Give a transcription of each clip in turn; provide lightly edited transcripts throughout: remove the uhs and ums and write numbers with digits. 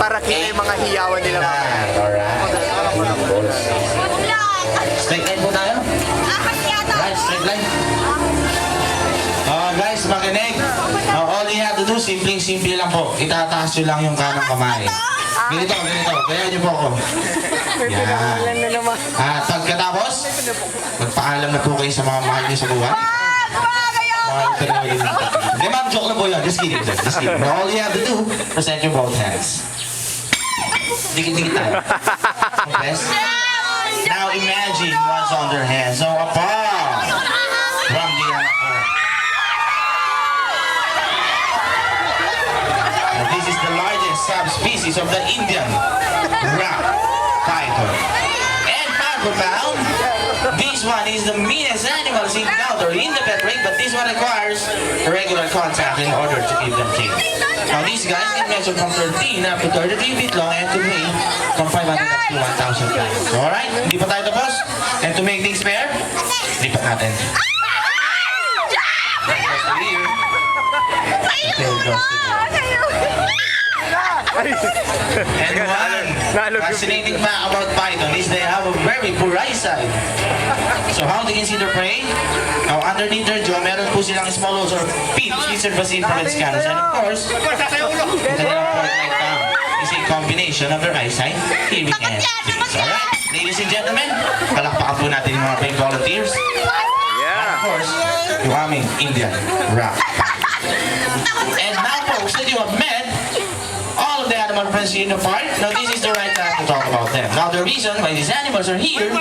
para kita yung mga hiyawan nila mamaya. Alright. Straight line po tayo. Right, straight line. Guys, makinig. All you have to do, simple lang po. Itataas nyo lang yung kanang kamay. Ganito. Kaya nyo po ako. Yan. At pagkatapos, magpaalam na po kayo sa mga mahal nyo sa buhay. Hindi, ma'am, joke lang po yun. Just kidding. Now, all you have to do, present your both hands. Dikit-dikit tayo. Best. Now, imagine what's on their hands. So, apart from the other. This is the largest subspecies of the Indian rock python. And pound per pound, this one is the meanest animals encountered in the pet ring, but this one requires regular contact in order to keep them tame. Now these guys can measure from 13 up to 33 feet long and to weigh from 500 up to 1,000 pounds. So, alright, hindi pa tayo tapos. And to make things fair, lipat natin. And one fascinating fact about python is they have a very poor eyesight. So how they can see their prey? Now underneath their jaw, meron po silang small holes or pins which serve as infrared scanners. And of course, the kanilang fork-like tongue is a combination of their eyesight, hearing, and speech. Alright, ladies and gentlemen, palakpakan po natin yung mga brave volunteers. And of course, yung aming Indian rock. And now folks that you have met, all of the animal friends here in the park, now this is the right time to talk about them. Now the reason why these animals are here,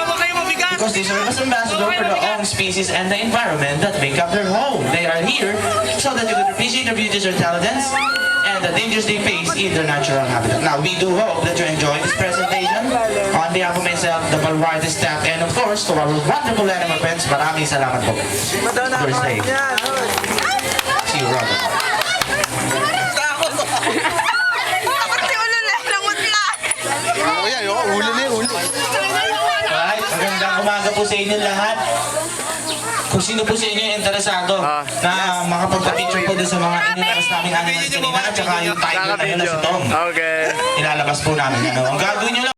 because they serve as ambassador for their own species and the environment that make up their home. They are here so that you can appreciate their beauties or talents and the dangers they face in their natural habitat. Now we do hope that you enjoy this presentation. On behalf of myself, the Balwarte staff, and of course to our wonderful animal friends, maraming salamat po. Thursday. See you, Robert. Alright, magandang umaga po sa inyo lahat. Kung sino po sa inyo yung interesado na makapagpa-picture po doon sa mga ininaras namin animals kanina at saka yung tiger na yun na si Tom. Ilalabas po namin. Ang gagawin nyo lang